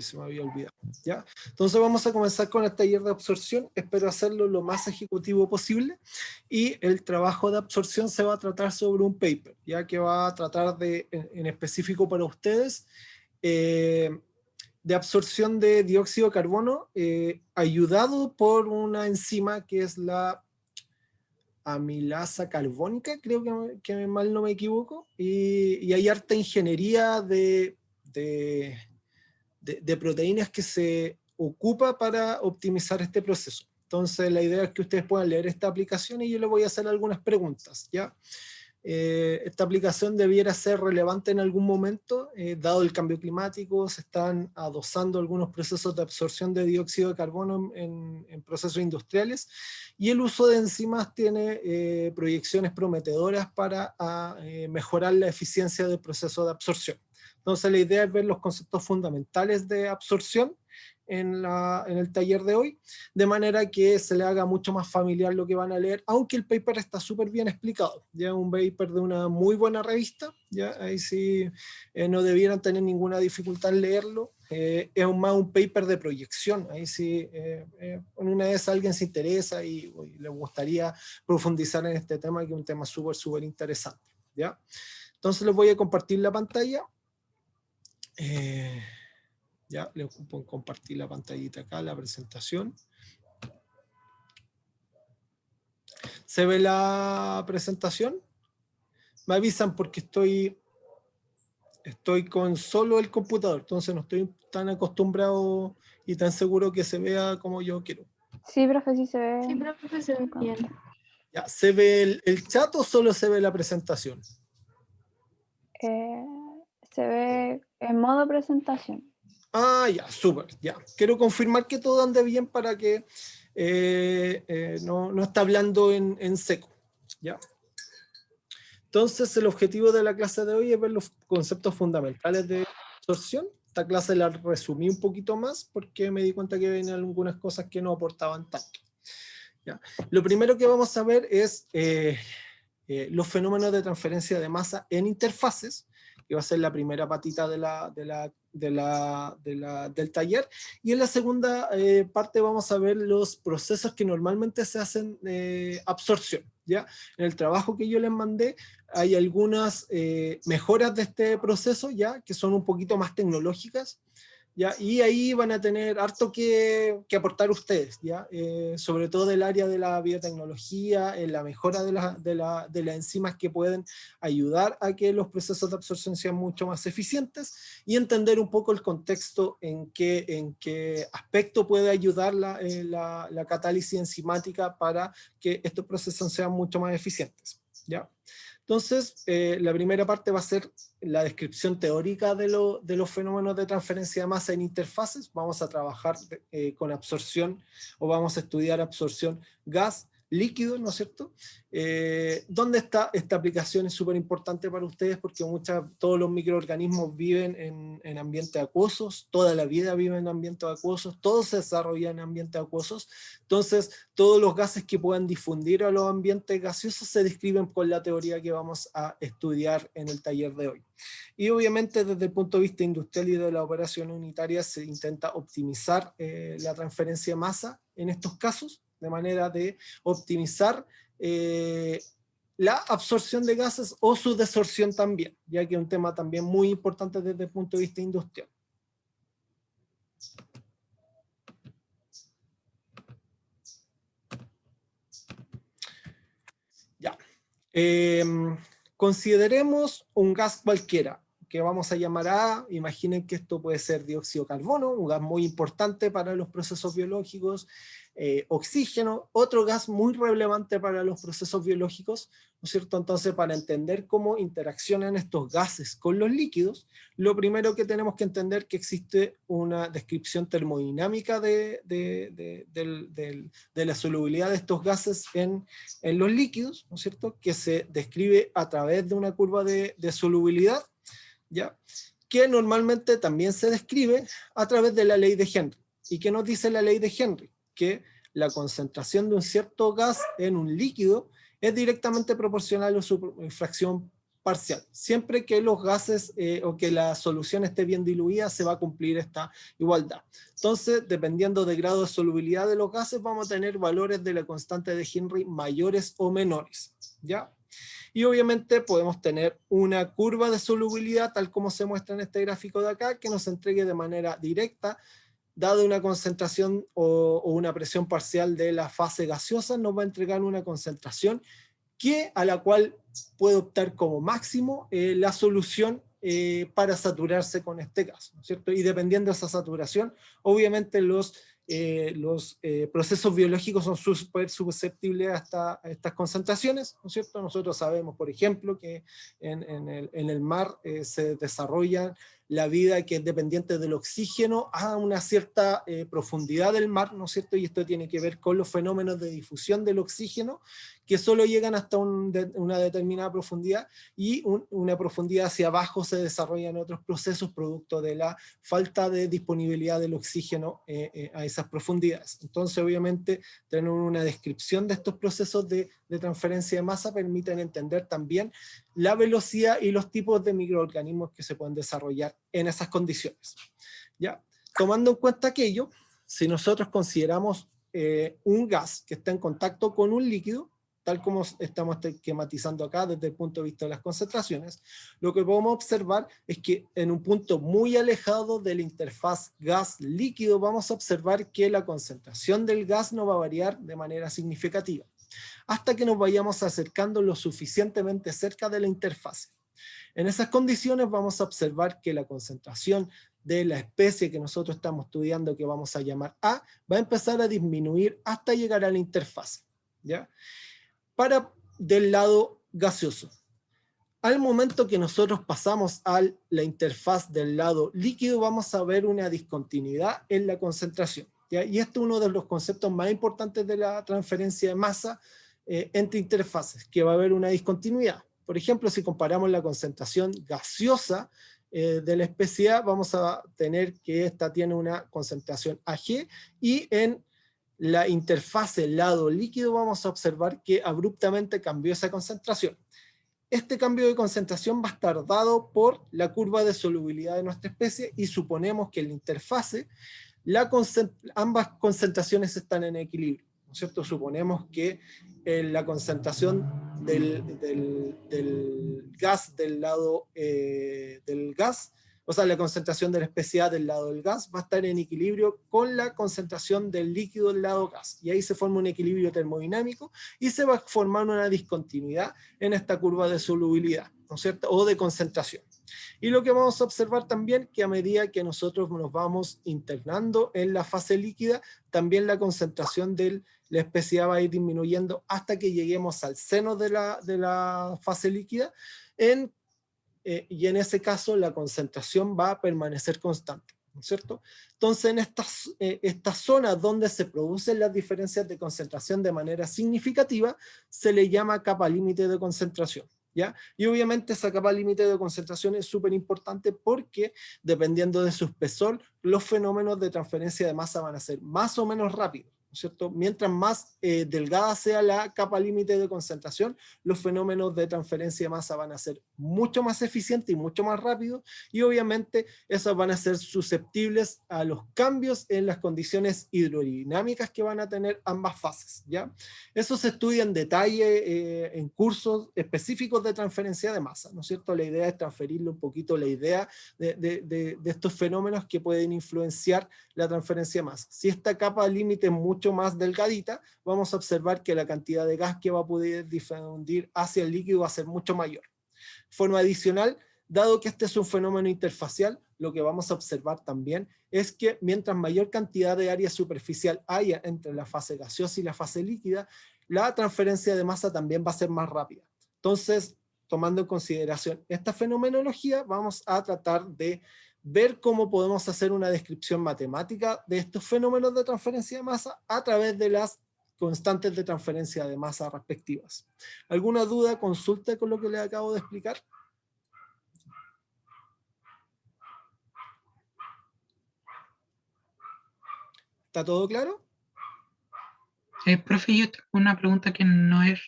se me había olvidado, ¿ya? Entonces vamos a comenzar con el taller de absorción, espero hacerlo lo más ejecutivo posible, y el trabajo de absorción se va a tratar sobre un paper, ya que va a tratar de, en específico para ustedes, de absorción de dióxido de carbono, ayudado por una enzima que es la amilasa carbónica, creo que mal no me equivoco, y hay harta ingeniería de proteínas que se ocupa para optimizar este proceso. Entonces la idea es que ustedes puedan leer esta aplicación y yo les voy a hacer algunas preguntas, ¿ya? Esta aplicación debiera ser relevante en algún momento, dado el cambio climático, se están adosando algunos procesos de absorción de dióxido de carbono en procesos industriales, y el uso de enzimas tiene proyecciones prometedoras para mejorar la eficiencia del proceso de absorción. Entonces la idea es ver los conceptos fundamentales de absorción en el taller de hoy, de manera que se le haga mucho más familiar lo que van a leer, aunque el paper está súper bien explicado, ya un paper de una muy buena revista, ya ahí sí no debieran tener ninguna dificultad en leerlo, es más un paper de proyección, ahí sí en una vez alguien se interesa y le gustaría profundizar en este tema, que es un tema súper interesante, ¿ya? Entonces les voy a compartir la pantalla. Ya, le puedo compartir la pantallita acá, la presentación. ¿Se ve la presentación? Me avisan porque estoy con solo el computador, entonces no estoy tan acostumbrado y tan seguro que se vea como yo quiero. Sí, profe, sí se ve. Sí, profe, se ve bien. Ya, ¿se ve el chat o solo se ve la presentación? Se ve en modo presentación. Ah, ya, súper, ya. Quiero confirmar que todo ande bien para que no está hablando en seco, ¿ya? Entonces, el objetivo de la clase de hoy es ver los conceptos fundamentales de absorción. Esta clase la resumí un poquito más porque me di cuenta que venían algunas cosas que no aportaban tanto. ¿Ya? Lo primero que vamos a ver es los fenómenos de transferencia de masa en interfaces, que va a ser la primera patita del taller, y en la segunda parte vamos a ver los procesos que normalmente se hacen absorción, ¿ya? En el trabajo que yo les mandé hay algunas mejoras de este proceso, ¿ya? Que son un poquito más tecnológicas, ¿ya? Y ahí van a tener harto que aportar ustedes, ¿ya? Sobre todo del área de la biotecnología, en la mejora de las enzimas que pueden ayudar a que los procesos de absorción sean mucho más eficientes, y entender un poco el contexto en qué aspecto puede ayudar la catálisis enzimática para que estos procesos sean mucho más eficientes, ¿ya? Entonces, la primera parte va a ser la descripción teórica de los fenómenos de transferencia de masa en interfaces. Vamos a trabajar con absorción, o vamos a estudiar absorción gas, líquido, ¿no es cierto? ¿Dónde está esta aplicación? Es súper importante para ustedes porque todos los microorganismos viven en ambientes acuosos, toda la vida viven en ambientes acuosos, todo se desarrolla en ambientes acuosos. Entonces, todos los gases que puedan difundir a los ambientes gaseosos se describen con la teoría que vamos a estudiar en el taller de hoy. Y obviamente desde el punto de vista industrial y de la operación unitaria se intenta optimizar la transferencia de masa en estos casos, de manera de optimizar la absorción de gases o su desorción también, ya que es un tema también muy importante desde el punto de vista industrial. Ya. Consideremos un gas cualquiera, que vamos a llamar A. Imaginen que esto puede ser dióxido de carbono, un gas muy importante para los procesos biológicos, oxígeno, otro gas muy relevante para los procesos biológicos, ¿no es cierto? Entonces, para entender cómo interaccionan estos gases con los líquidos, lo primero que tenemos que entender es que existe una descripción termodinámica de la solubilidad de estos gases en los líquidos, ¿no es cierto? Que se describe a través de una curva de solubilidad, ¿ya? Que normalmente también se describe a través de la ley de Henry. ¿Y qué nos dice la ley de Henry? Que la concentración de un cierto gas en un líquido es directamente proporcional a su fracción parcial. Siempre que los gases o que la solución esté bien diluida, se va a cumplir esta igualdad. Entonces, dependiendo del grado de solubilidad de los gases, vamos a tener valores de la constante de Henry mayores o menores, ¿ya? Y obviamente podemos tener una curva de solubilidad, tal como se muestra en este gráfico de acá, que nos entregue de manera directa, dada una concentración o una presión parcial de la fase gaseosa, nos va a entregar una concentración a la cual puede optar como máximo la solución para saturarse con este gas, ¿no es cierto? Y dependiendo de esa saturación, obviamente los procesos biológicos son súper susceptibles a estas concentraciones, ¿no es cierto? Nosotros sabemos, por ejemplo, que en el mar se desarrolla la vida que es dependiente del oxígeno a una cierta profundidad del mar, ¿no es cierto? Y esto tiene que ver con los fenómenos de difusión del oxígeno, que solo llegan hasta una determinada profundidad, y una profundidad hacia abajo se desarrollan otros procesos producto de la falta de disponibilidad del oxígeno a esas profundidades. Entonces, obviamente, tener una descripción de estos procesos de transferencia de masa permiten entender también la velocidad y los tipos de microorganismos que se pueden desarrollar en esas condiciones. ¿Ya? Tomando en cuenta aquello, si nosotros consideramos un gas que está en contacto con un líquido, tal como estamos esquematizando acá desde el punto de vista de las concentraciones, lo que podemos observar es que en un punto muy alejado de la interfaz gas-líquido vamos a observar que la concentración del gas no va a variar de manera significativa, hasta que nos vayamos acercando lo suficientemente cerca de la interfase. En esas condiciones vamos a observar que la concentración de la especie que nosotros estamos estudiando, que vamos a llamar A, va a empezar a disminuir hasta llegar a la interfase, ¿ya? Del lado gaseoso. Al momento que nosotros pasamos a la interfaz del lado líquido, vamos a ver una discontinuidad en la concentración, ¿ya? Y este es uno de los conceptos más importantes de la transferencia de masa entre interfaces, que va a haber una discontinuidad. Por ejemplo, si comparamos la concentración gaseosa de la especie A, vamos a tener que esta tiene una concentración AG, y en la interfase lado líquido vamos a observar que abruptamente cambió esa concentración. Este cambio de concentración va a estar dado por la curva de solubilidad de nuestra especie, y suponemos que en la interfase ambas concentraciones están en equilibrio, ¿no es cierto? Suponemos que la concentración del gas del lado del gas, o sea, la concentración de la especie A del lado del gas va a estar en equilibrio con la concentración del líquido del lado gas, y ahí se forma un equilibrio termodinámico y se va a formar una discontinuidad en esta curva de solubilidad, ¿no es cierto?, o de concentración. Y lo que vamos a observar también, que a medida que nosotros nos vamos internando en la fase líquida, también la concentración de la especie A va a ir disminuyendo hasta que lleguemos al seno de la fase líquida, y en ese caso la concentración va a permanecer constante, ¿no es cierto? Entonces, en estas zonas donde se producen las diferencias de concentración de manera significativa, se le llama capa límite de concentración, ¿ya? Y obviamente esa capa límite de concentración es súper importante, porque dependiendo de su espesor, los fenómenos de transferencia de masa van a ser más o menos rápidos, ¿no es cierto? Mientras más delgada sea la capa límite de concentración, los fenómenos de transferencia de masa van a ser mucho más eficientes y mucho más rápidos, y obviamente esos van a ser susceptibles a los cambios en las condiciones hidrodinámicas que van a tener ambas fases, ¿ya? Eso se estudia en detalle en cursos específicos de transferencia de masa, ¿no es cierto? La idea es transferirle un poquito la idea de estos fenómenos que pueden influenciar la transferencia de masa. Si esta capa límite es mucho más delgadita, vamos a observar que la cantidad de gas que va a poder difundir hacia el líquido va a ser mucho mayor. Forma adicional, dado que este es un fenómeno interfacial, lo que vamos a observar también es que mientras mayor cantidad de área superficial haya entre la fase gaseosa y la fase líquida, la transferencia de masa también va a ser más rápida. Entonces, tomando en consideración esta fenomenología, vamos a tratar de ver cómo podemos hacer una descripción matemática de estos fenómenos de transferencia de masa a través de las constantes de transferencia de masa respectivas. ¿Alguna duda, consulta con lo que les acabo de explicar? ¿Está todo claro? Profe, yo tengo una pregunta que no es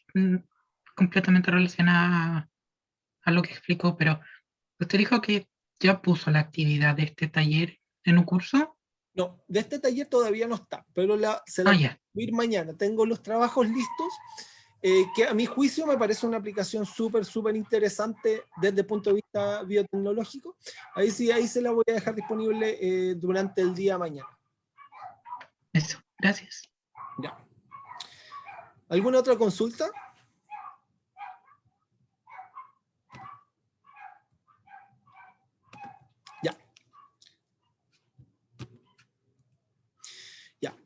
completamente relacionada a lo que explicó, pero usted dijo que ya puso la actividad de este taller en un curso. No, de este taller todavía no está, pero se la Ah, voy ya. a subir mañana. Tengo los trabajos listos, que a mi juicio me parece una aplicación súper interesante desde el punto de vista biotecnológico. Ahí sí, ahí se la voy a dejar disponible durante el día mañana. Eso, gracias. Ya. ¿Alguna otra consulta? Ya. Ya.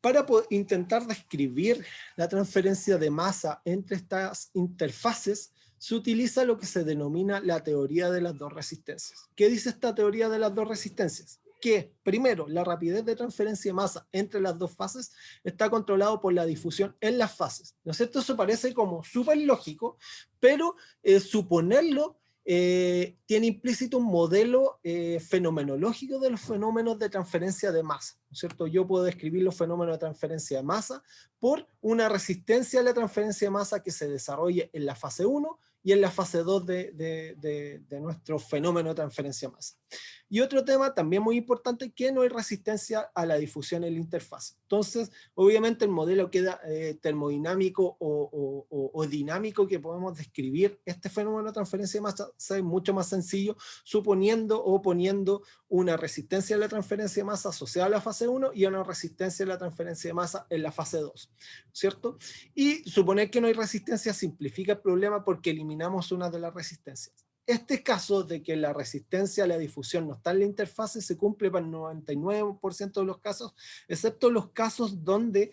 Para intentar describir la transferencia de masa entre estas interfaces, se utiliza lo que se denomina la teoría de las dos resistencias. ¿Qué dice esta teoría de las dos resistencias? Que, primero, la rapidez de transferencia de masa entre las dos fases está controlado por la difusión en las fases. ¿No es cierto? Eso parece como súper lógico, pero suponerlo tiene implícito un modelo fenomenológico de los fenómenos de transferencia de masa, ¿no es cierto? Yo puedo describir los fenómenos de transferencia de masa por una resistencia a la transferencia de masa que se desarrolle en la fase 1 y en la fase 2 de nuestro fenómeno de transferencia de masa. Y otro tema también muy importante, que no hay resistencia a la difusión en la interfaz. Entonces, obviamente el modelo queda termodinámico o dinámico que podemos describir este fenómeno de transferencia de masa es mucho más sencillo, suponiendo o poniendo una resistencia a la transferencia de masa asociada a la fase 1 y una resistencia a la transferencia de masa en la fase 2, ¿cierto? Y suponer que no hay resistencia simplifica el problema porque eliminamos una de las resistencias. Este caso de que la resistencia a la difusión no está en la interfase se cumple para el 99% de los casos, excepto los casos donde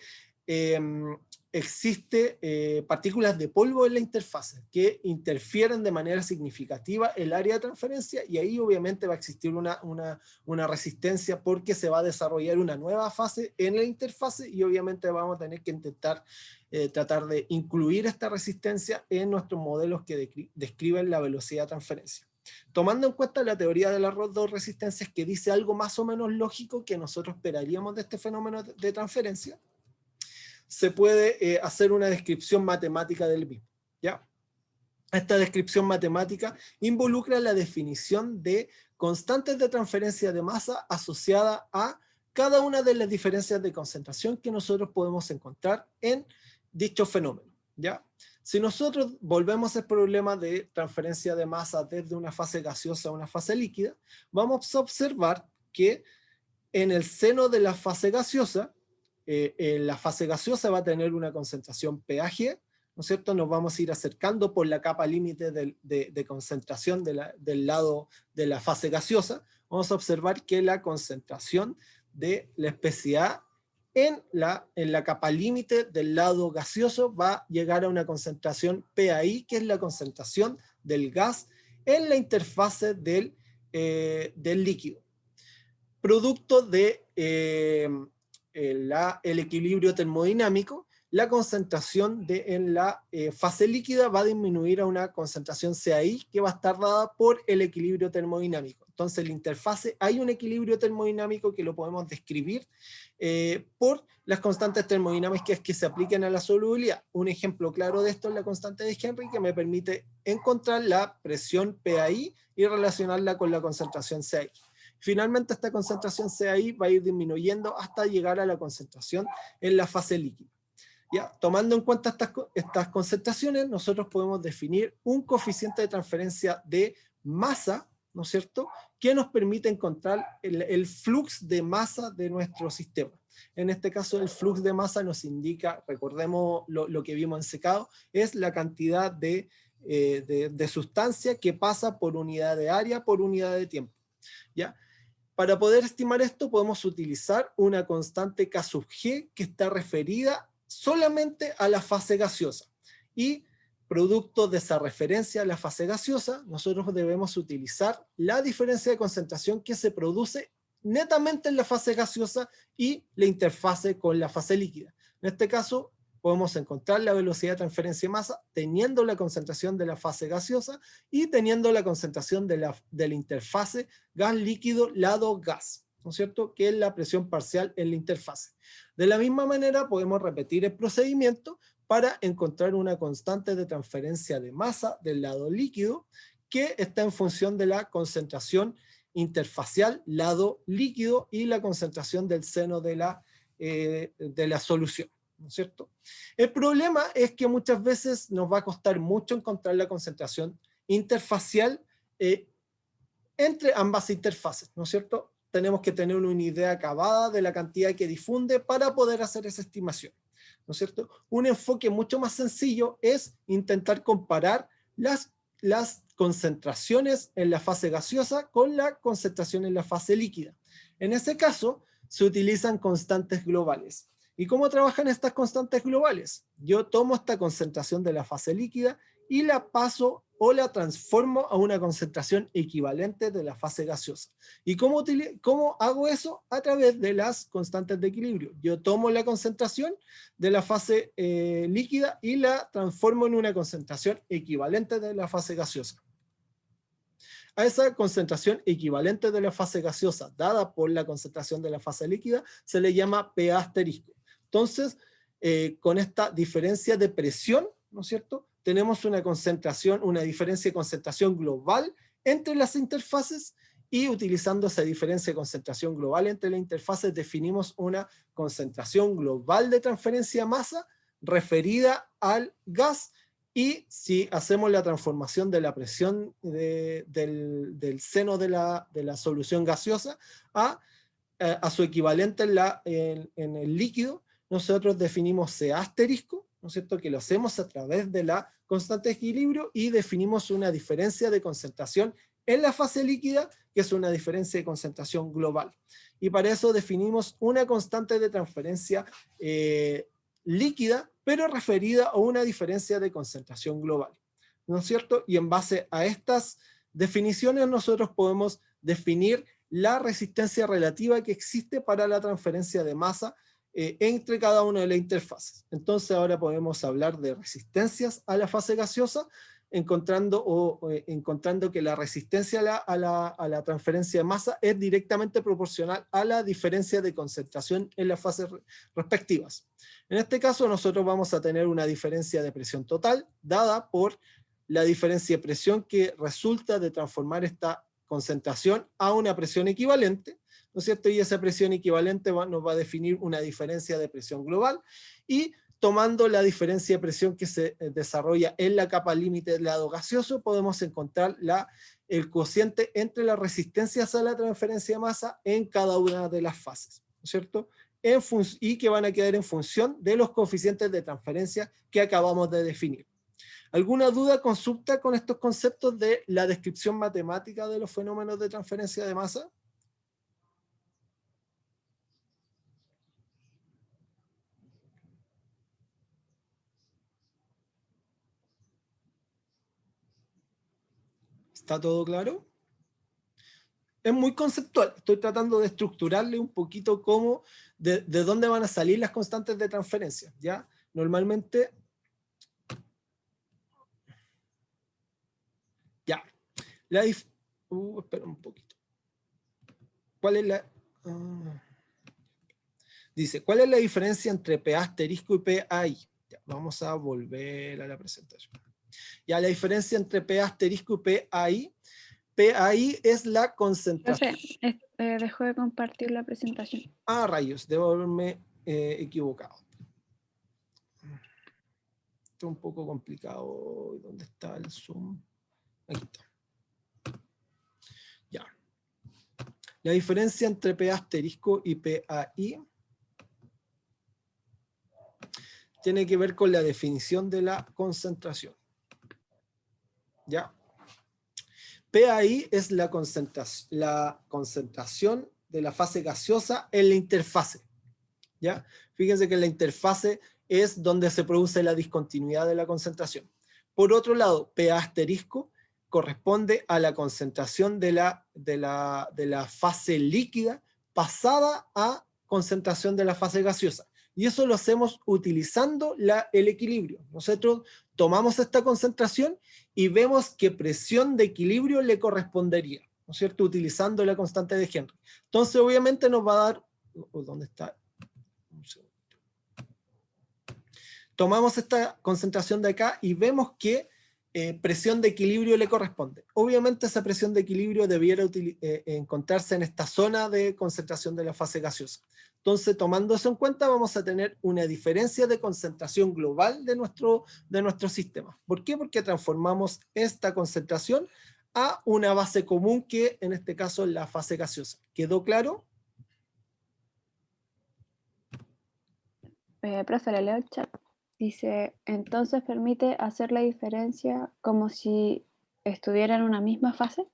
existe partículas de polvo en la interfase que interfieren de manera significativa el área de transferencia, y ahí obviamente va a existir una resistencia porque se va a desarrollar una nueva fase en la interfase y obviamente vamos a tener que intentar tratar de incluir esta resistencia en nuestros modelos que describen la velocidad de transferencia. Tomando en cuenta la teoría de las dos resistencias, que dice algo más o menos lógico que nosotros esperaríamos de este fenómeno de transferencia, se puede hacer una descripción matemática del mismo, ¿ya? Esta descripción matemática involucra la definición de constantes de transferencia de masa asociada a cada una de las diferencias de concentración que nosotros podemos encontrar en dicho fenómeno, ¿ya? Si nosotros volvemos al problema de transferencia de masa desde una fase gaseosa a una fase líquida, vamos a observar que en el seno de la fase gaseosa va a tener una concentración pH, ¿no es cierto? Nos vamos a ir acercando por la capa límite de concentración del lado de la fase gaseosa. Vamos a observar que la concentración de la especie A en la capa límite del lado gaseoso va a llegar a una concentración PAI, que es la concentración del gas en la interfase del líquido. Producto de el equilibrio termodinámico, la concentración en la fase líquida va a disminuir a una concentración CAI que va a estar dada por el equilibrio termodinámico. Entonces, en la interfase hay un equilibrio termodinámico que lo podemos describir por las constantes termodinámicas que se apliquen a la solubilidad. Un ejemplo claro de esto es la constante de Henry, que me permite encontrar la presión PAI y relacionarla con la concentración CAI. Finalmente, esta concentración CAI va a ir disminuyendo hasta llegar a la concentración en la fase líquida. ¿Ya? Tomando en cuenta estas concentraciones, nosotros podemos definir un coeficiente de transferencia de masa, ¿no es cierto?, que nos permite encontrar el flux de masa de nuestro sistema. En este caso, el flux de masa nos indica, recordemos lo que vimos en secado, es la cantidad de sustancia que pasa por unidad de área por unidad de tiempo, ¿ya? Para poder estimar esto podemos utilizar una constante K sub G que está referida solamente a la fase gaseosa. Y producto de esa referencia a la fase gaseosa, nosotros debemos utilizar la diferencia de concentración que se produce netamente en la fase gaseosa y la interfase con la fase líquida. En este caso, podemos encontrar la velocidad de transferencia de masa teniendo la concentración de la fase gaseosa y teniendo la concentración de la interfase gas-líquido lado-gas, ¿no es cierto?, que es la presión parcial en la interfase. De la misma manera podemos repetir el procedimiento para encontrar una constante de transferencia de masa del lado líquido que está en función de la concentración interfacial, lado líquido, y la concentración del seno de la solución, ¿no es cierto? El problema es que muchas veces nos va a costar mucho encontrar la concentración interfacial entre ambas interfaces, ¿no es cierto? Tenemos que tener una idea acabada de la cantidad que difunde para poder hacer esa estimación, ¿no es cierto? Un enfoque mucho más sencillo es intentar comparar las concentraciones en la fase gaseosa con la concentración en la fase líquida. En ese caso, se utilizan constantes globales. ¿Y cómo trabajan estas constantes globales? Yo tomo esta concentración de la fase líquida y la paso o la transformo a una concentración equivalente de la fase gaseosa. ¿Y cómo hago eso? A través de las constantes de equilibrio. Yo tomo la concentración de la fase líquida y la transformo en una concentración equivalente de la fase gaseosa. A esa concentración equivalente de la fase gaseosa, dada por la concentración de la fase líquida, se le llama PA asterisco. Entonces, con esta diferencia de presión, ¿no es cierto?, tenemos una diferencia de concentración global entre las interfaces, y utilizando esa diferencia de concentración global entre las interfaces definimos una concentración global de transferencia de masa referida al gas. Y si hacemos la transformación de la presión del seno de la solución gaseosa a su equivalente en el líquido, nosotros definimos CA asterisco, ¿no es cierto?, que lo hacemos a través de la constante de equilibrio, y definimos una diferencia de concentración en la fase líquida, que es una diferencia de concentración global. Y para eso definimos una constante de transferencia líquida, pero referida a una diferencia de concentración global, ¿no es cierto? Y en base a estas definiciones nosotros podemos definir la resistencia relativa que existe para la transferencia de masa entre cada una de las interfaces. Entonces ahora podemos hablar de resistencias a la fase gaseosa, encontrando que la resistencia a la transferencia de masa es directamente proporcional a la diferencia de concentración en las fases respectivas. En este caso nosotros vamos a tener una diferencia de presión total dada por la diferencia de presión que resulta de transformar esta concentración a una presión equivalente, ¿no es cierto? Y esa presión equivalente nos va a definir una diferencia de presión global, y tomando la diferencia de presión que se desarrolla en la capa límite del lado gaseoso, podemos encontrar el cociente entre las resistencias a la transferencia de masa en cada una de las fases, ¿no es cierto? Y que van a quedar en función de los coeficientes de transferencia que acabamos de definir. ¿Alguna duda, consulta con estos conceptos de la descripción matemática de los fenómenos de transferencia de masa? ¿Está todo claro? Es muy conceptual. Estoy tratando de estructurarle un poquito cómo, de dónde van a salir las constantes de transferencia, ¿ya? Normalmente, ya. Espera un poquito. ¿Cuál es la...? Dice, ¿cuál es la diferencia entre PA asterisco y PAI? Ya, vamos a volver a la presentación. Ya, la diferencia entre PA asterisco y PAI es la concentración. Dejo de compartir la presentación. Ah, rayos, debo haberme equivocado. Esto es un poco complicado. ¿Dónde está el Zoom? Aquí está. Ya. La diferencia entre PA asterisco y PAI tiene que ver con la definición de la concentración. ¿Ya? PAI es la concentración de la fase gaseosa en la interfase. ¿Ya? Fíjense que la interfase es donde se produce la discontinuidad de la concentración. Por otro lado, PA asterisco corresponde a la concentración de la fase líquida pasada a concentración de la fase gaseosa. Y eso lo hacemos utilizando el equilibrio. Nosotros tomamos esta concentración y vemos qué presión de equilibrio le correspondería, ¿no es cierto?, utilizando la constante de Henry. Entonces, obviamente nos va a dar... ¿Dónde está? tomamos esta concentración de acá y vemos que presión de equilibrio le corresponde. Obviamente esa presión de equilibrio debiera encontrarse en esta zona de concentración de la fase gaseosa. Entonces, tomando eso en cuenta, vamos a tener una diferencia de concentración global de nuestro sistema. ¿Por qué? Porque transformamos esta concentración a una base común que en este caso es la fase gaseosa. ¿Quedó claro? Profe, le leo el chat. Dice, entonces permite hacer la diferencia como si estuviera en una misma fase.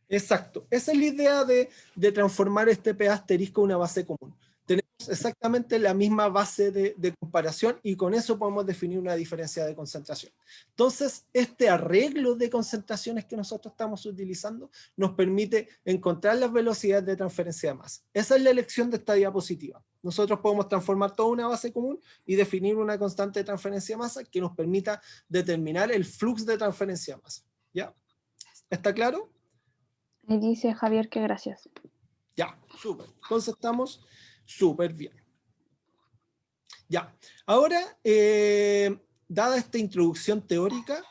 Exacto. Esa es la idea de transformar este P asterisco en una base común. Tenemos exactamente la misma base de comparación y con eso podemos definir una diferencia de concentración. Entonces, este arreglo de concentraciones que nosotros estamos utilizando nos permite encontrar las velocidades de transferencia de masa. Esa es la elección de esta diapositiva. Nosotros podemos transformar toda una base común y definir una constante de transferencia de masa que nos permita determinar el flux de transferencia de masa. ¿Ya? ¿Está claro? Y dice Javier que gracias. Ya, súper. Entonces estamos súper bien. Ya, ahora, dada esta introducción teórica,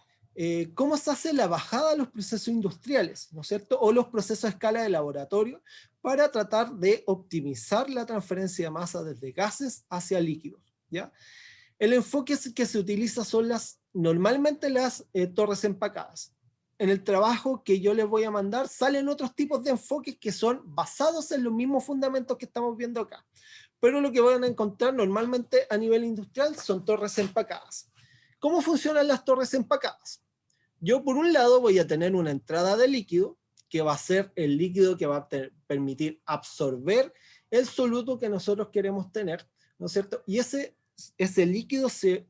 ¿cómo se hace la bajada de los procesos industriales, ¿no es cierto? O los procesos a escala de laboratorio para tratar de optimizar la transferencia de masa desde gases hacia líquidos, ¿ya? El enfoque que se utiliza son normalmente las torres empacadas. En el trabajo que yo les voy a mandar salen otros tipos de enfoques que son basados en los mismos fundamentos que estamos viendo acá. Pero lo que van a encontrar normalmente a nivel industrial son torres empacadas. ¿Cómo funcionan las torres empacadas? Yo por un lado voy a tener una entrada de líquido, que va a ser el líquido que va a permitir absorber el soluto que nosotros queremos tener, ¿no es cierto? Y ese líquido se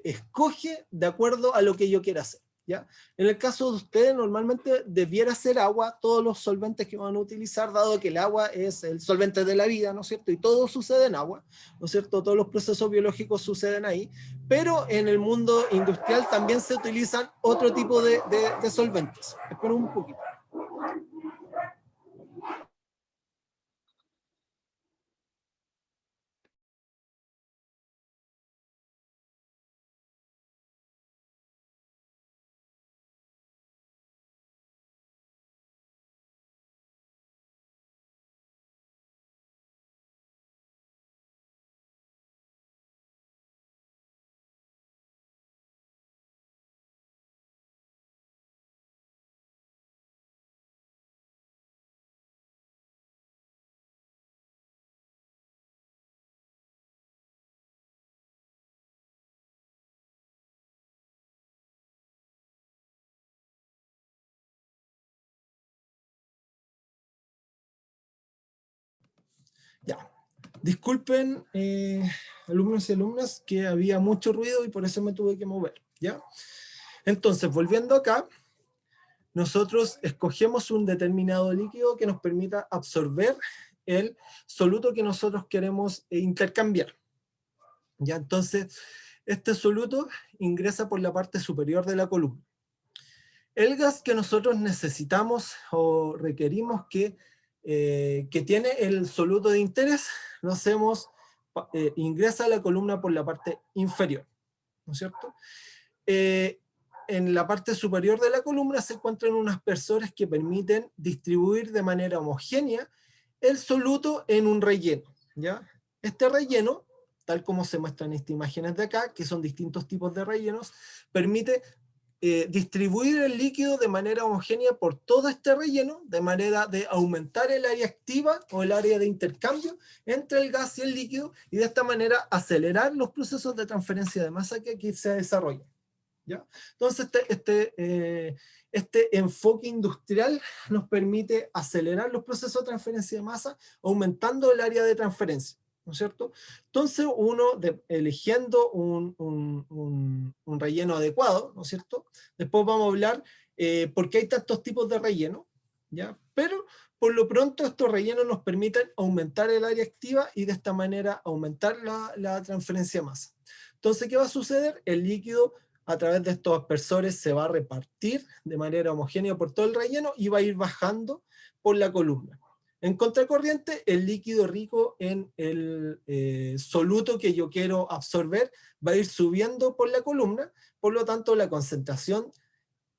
escoge de acuerdo a lo que yo quiera hacer, ¿ya? En el caso de ustedes, normalmente debiera ser agua, todos los solventes que van a utilizar, dado que el agua es el solvente de la vida, ¿no es cierto? Y todo sucede en agua, ¿no es cierto? Todos los procesos biológicos suceden ahí, pero en el mundo industrial también se utilizan otro tipo de solventes. Espero un poquito. Ya, disculpen alumnos y alumnas que había mucho ruido y por eso me tuve que mover, ¿ya? Entonces, volviendo acá, nosotros escogemos un determinado líquido que nos permita absorber el soluto que nosotros queremos intercambiar, ¿ya? Entonces, este soluto ingresa por la parte superior de la columna. El gas que nosotros necesitamos o requerimos que tiene el soluto de interés, lo hacemos, ingresa a la columna por la parte inferior, ¿no es cierto? En la parte superior de la columna se encuentran unos aspersores que permiten distribuir de manera homogénea el soluto en un relleno, ¿ya? Este relleno, tal como se muestran estas imágenes de acá, que son distintos tipos de rellenos, permite distribuir el líquido de manera homogénea por todo este relleno, de manera de aumentar el área activa o el área de intercambio entre el gas y el líquido, y de esta manera acelerar los procesos de transferencia de masa que aquí se desarrollan, ¿ya? Entonces este enfoque industrial nos permite acelerar los procesos de transferencia de masa, aumentando el área de transferencia, ¿no es cierto? Entonces uno, eligiendo un relleno adecuado, ¿no es cierto? Después vamos a hablar por qué hay tantos tipos de relleno, ¿ya? Pero por lo pronto estos rellenos nos permiten aumentar el área activa y de esta manera aumentar la transferencia de masa. Entonces, ¿qué va a suceder? El líquido a través de estos aspersores se va a repartir de manera homogénea por todo el relleno y va a ir bajando por la columna. En contracorriente, el líquido rico en el soluto que yo quiero absorber va a ir subiendo por la columna, por lo tanto la concentración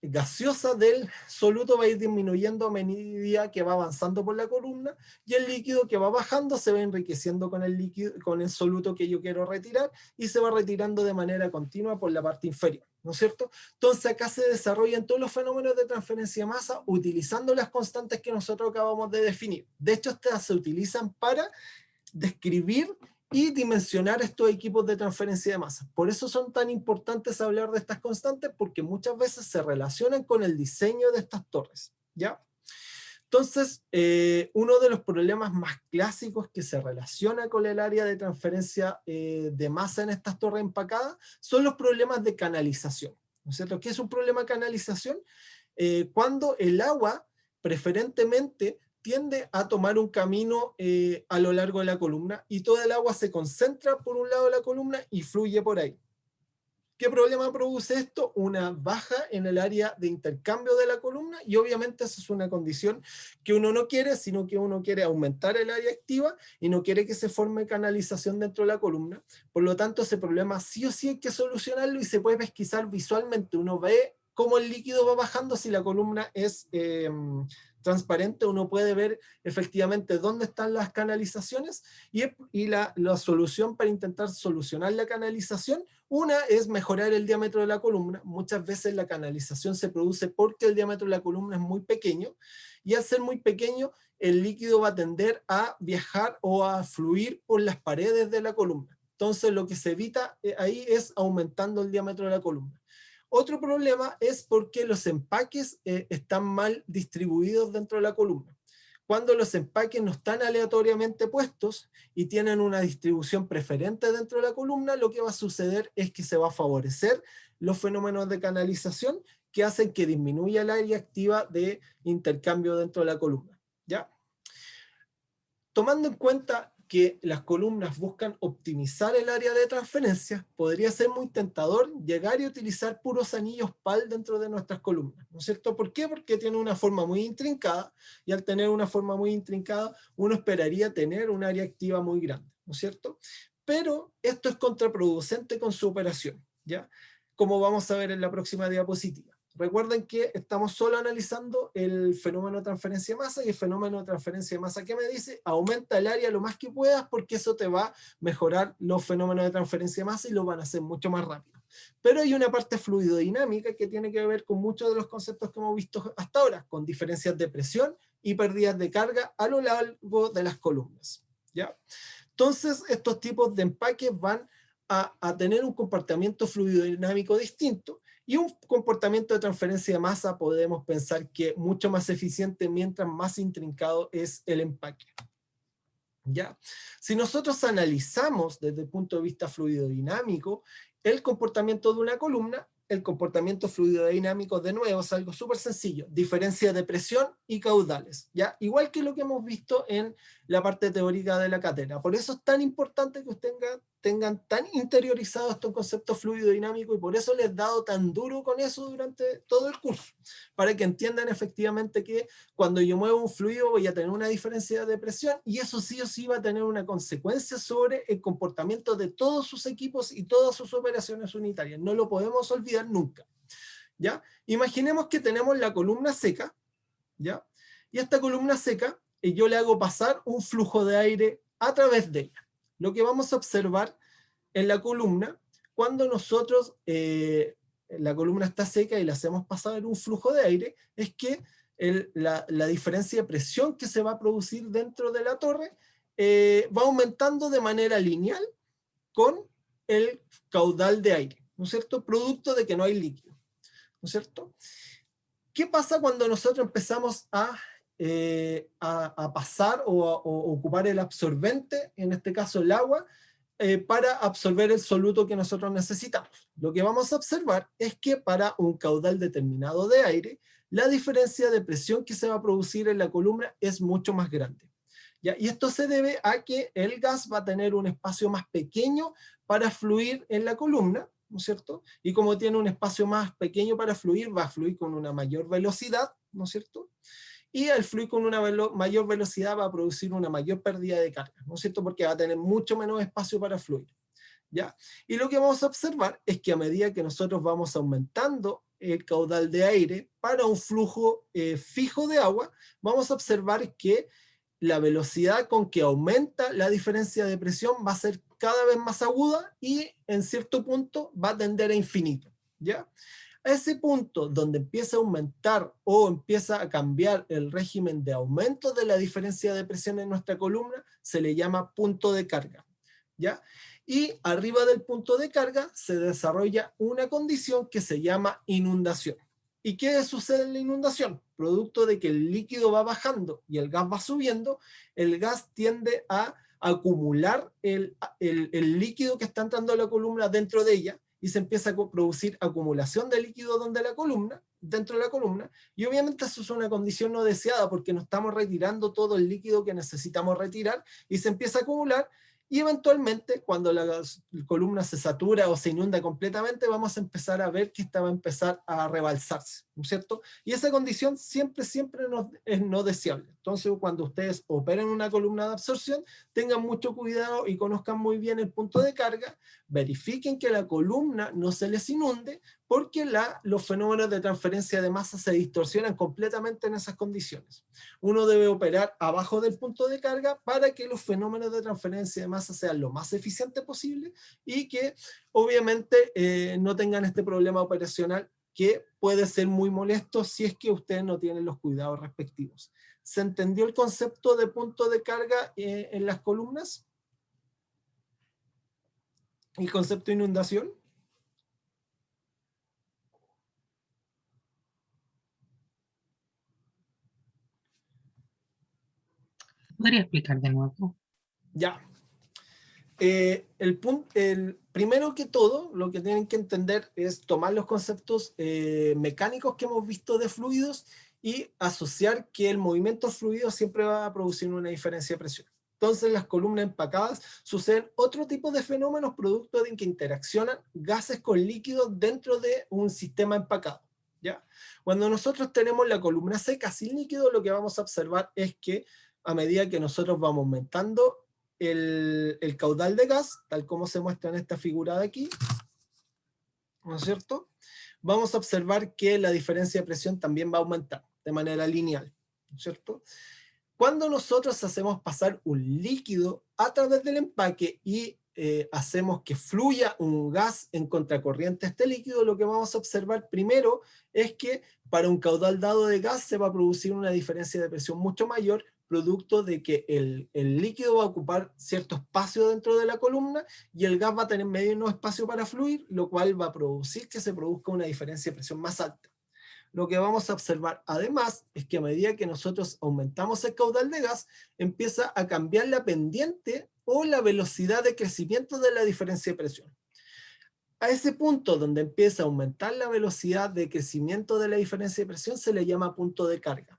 gaseosa del soluto va a ir disminuyendo a medida que va avanzando por la columna, y el líquido que va bajando se va enriqueciendo con el líquido, con el soluto que yo quiero retirar, y se va retirando de manera continua por la parte inferior, ¿no es cierto? Entonces acá se desarrollan todos los fenómenos de transferencia de masa utilizando las constantes que nosotros acabamos de definir. De hecho, estas se utilizan para describir y dimensionar estos equipos de transferencia de masa. Por eso son tan importantes hablar de estas constantes, porque muchas veces se relacionan con el diseño de estas torres, ¿ya? Entonces, uno de los problemas más clásicos que se relaciona con el área de transferencia de masa en estas torres empacadas son los problemas de canalización, ¿no es cierto? ¿Qué es un problema de canalización? Cuando el agua preferentemente tiende a tomar un camino a lo largo de la columna, y toda el agua se concentra por un lado de la columna y fluye por ahí. ¿Qué problema produce esto? Una baja en el área de intercambio de la columna, y obviamente eso es una condición que uno no quiere, sino que uno quiere aumentar el área activa y no quiere que se forme canalización dentro de la columna. Por lo tanto, ese problema sí o sí hay que solucionarlo, y se puede pesquisar visualmente. Uno ve cómo el líquido va bajando. Si la columna es transparente, uno puede ver efectivamente dónde están las canalizaciones, y la solución para intentar solucionar la canalización, una es mejorar el diámetro de la columna. Muchas veces la canalización se produce porque el diámetro de la columna es muy pequeño, y al ser muy pequeño, el líquido va a tender a viajar o a fluir por las paredes de la columna. Entonces lo que se evita ahí es aumentando el diámetro de la columna. Otro problema es porque los empaques están mal distribuidos dentro de la columna. Cuando los empaques no están aleatoriamente puestos y tienen una distribución preferente dentro de la columna, lo que va a suceder es que se va a favorecer los fenómenos de canalización que hacen que disminuya el área activa de intercambio dentro de la columna, ¿ya? Tomando en cuenta que las columnas buscan optimizar el área de transferencia, podría ser muy tentador llegar y utilizar puros anillos PAL dentro de nuestras columnas, ¿no es cierto? ¿Por qué? Porque tiene una forma muy intrincada, y al tener una forma muy intrincada, uno esperaría tener un área activa muy grande, ¿no es cierto? Pero esto es contraproducente con su operación, ¿ya? Como vamos a ver en la próxima diapositiva. Recuerden que estamos solo analizando el fenómeno de transferencia de masa, y el fenómeno de transferencia de masa, ¿qué me dice? Aumenta el área lo más que puedas, porque eso te va a mejorar los fenómenos de transferencia de masa y lo van a hacer mucho más rápido. Pero hay una parte fluidodinámica que tiene que ver con muchos de los conceptos que hemos visto hasta ahora, con diferencias de presión y pérdidas de carga a lo largo de las columnas, ¿ya? Entonces, estos tipos de empaques van a tener un comportamiento fluidodinámico distinto, y un comportamiento de transferencia de masa podemos pensar que mucho más eficiente mientras más intrincado es el empaque, ¿ya? Si nosotros analizamos desde el punto de vista fluidodinámico el comportamiento de una columna, el comportamiento fluidodinámico, de nuevo, es algo súper sencillo: diferencia de presión y caudales, ¿ya? Igual que lo que hemos visto en la parte teórica de la cátedra. Por eso es tan importante que ustedes tengan tan interiorizado estos conceptos fluidodinámicos, y por eso les he dado tan duro con eso durante todo el curso, para que entiendan efectivamente que cuando yo muevo un fluido voy a tener una diferencia de presión, y eso sí o sí va a tener una consecuencia sobre el comportamiento de todos sus equipos y todas sus operaciones unitarias. No lo podemos olvidar nunca, ¿ya? Imaginemos que tenemos la columna seca, ¿ya? Y esta columna seca, yo le hago pasar un flujo de aire a través de ella. Lo que vamos a observar en la columna, cuando nosotros, la columna está seca y le hacemos pasar un flujo de aire, es que la diferencia de presión que se va a producir dentro de la torre va aumentando de manera lineal con el caudal de aire, ¿no es cierto? Producto de que no hay líquido, ¿no es cierto? ¿Qué pasa cuando nosotros empezamos a pasar o ocupar el absorbente, en este caso el agua, para absorber el soluto que nosotros necesitamos? Lo que vamos a observar es que para un caudal determinado de aire, la diferencia de presión que se va a producir en la columna es mucho más grande, ¿ya? Y esto se debe a que el gas va a tener un espacio más pequeño para fluir en la columna, ¿no es cierto? Y como tiene un espacio más pequeño para fluir, va a fluir con una mayor velocidad, ¿no es cierto? y al fluir con una mayor velocidad va a producir una mayor pérdida de carga, ¿no es cierto? Porque va a tener mucho menos espacio para fluir, ¿ya? Y lo que vamos a observar es que a medida que nosotros vamos aumentando el caudal de aire para un flujo fijo de agua, vamos a observar que la velocidad con que aumenta la diferencia de presión va a ser cada vez más aguda y en cierto punto va a tender a infinito, ¿ya? A ese punto donde empieza a aumentar o empieza a cambiar el régimen de aumento de la diferencia de presión en nuestra columna, se le llama punto de carga, ¿ya? Y arriba del punto de carga se desarrolla una condición que se llama inundación. ¿Y qué sucede en la inundación? Producto de que el líquido va bajando y el gas va subiendo, el gas tiende a acumular el líquido que está entrando a la columna dentro de ella, y se empieza a producir acumulación de líquido dentro de la columna, y obviamente eso es una condición no deseada porque no estamos retirando todo el líquido que necesitamos retirar, y se empieza a acumular, y eventualmente cuando la columna se satura o se inunda completamente, vamos a empezar a ver que esta va a empezar a rebalsarse, ¿no es cierto? Y esa condición siempre es no deseable. Entonces, cuando ustedes operen una columna de absorción, tengan mucho cuidado y conozcan muy bien el punto de carga, verifiquen que la columna no se les inunde, porque los fenómenos de transferencia de masa se distorsionan completamente en esas condiciones. Uno debe operar abajo del punto de carga para que los fenómenos de transferencia de masa sean lo más eficientes posible y que obviamente no tengan este problema operacional que puede ser muy molesto si es que ustedes no tienen los cuidados respectivos. ¿Se entendió el concepto de punto de carga en las columnas? ¿El concepto de inundación? ¿Podría explicar de nuevo? Ya. Primero que todo, lo que tienen que entender es tomar los conceptos mecánicos que hemos visto de fluidos y asociar que el movimiento fluido siempre va a producir una diferencia de presión. Entonces, en las columnas empacadas suceden otro tipo de fenómenos producto de que interaccionan gases con líquidos dentro de un sistema empacado, ¿ya? Cuando nosotros tenemos la columna seca sin líquido, lo que vamos a observar es que a medida que nosotros vamos aumentando el caudal de gas, tal como se muestra en esta figura de aquí, ¿no es cierto? Vamos a observar que la diferencia de presión también va a aumentar de manera lineal, ¿no es cierto? Cuando nosotros hacemos pasar un líquido a través del empaque y hacemos que fluya un gas en contracorriente a este líquido, lo que vamos a observar primero es que para un caudal dado de gas se va a producir una diferencia de presión mucho mayor, producto de que el líquido va a ocupar cierto espacio dentro de la columna y el gas va a tener menos espacio para fluir, lo cual va a producir que se produzca una diferencia de presión más alta. Lo que vamos a observar además es que a medida que nosotros aumentamos el caudal de gas, empieza a cambiar la pendiente o la velocidad de crecimiento de la diferencia de presión. A ese punto donde empieza a aumentar la velocidad de crecimiento de la diferencia de presión se le llama punto de carga.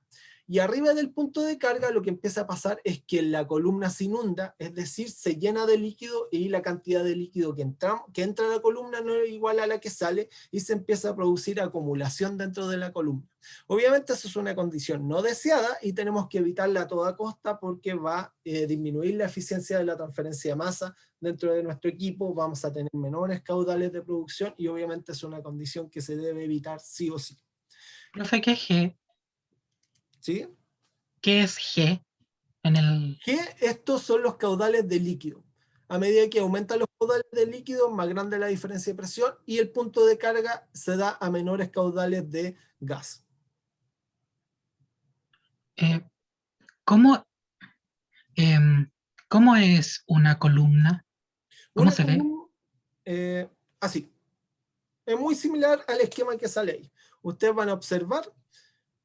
Y arriba del punto de carga lo que empieza a pasar es que la columna se inunda, es decir, se llena de líquido y la cantidad de líquido que entra a la columna no es igual a la que sale y se empieza a producir acumulación dentro de la columna. Obviamente eso es una condición no deseada y tenemos que evitarla a toda costa porque va a disminuir la eficiencia de la transferencia de masa dentro de nuestro equipo, vamos a tener menores caudales de producción y obviamente es una condición que se debe evitar sí o sí. Profe, ¿qué es G? ¿Sí? ¿Qué es G en el...? Que estos son los caudales de líquido. A medida que aumentan los caudales de líquido, más grande la diferencia de presión y el punto de carga se da a menores caudales de gas. ¿Cómo, ¿Cómo es una columna? ¿Cómo Una se ve? columna, así. Es muy similar al esquema que sale ahí. Ustedes van a observar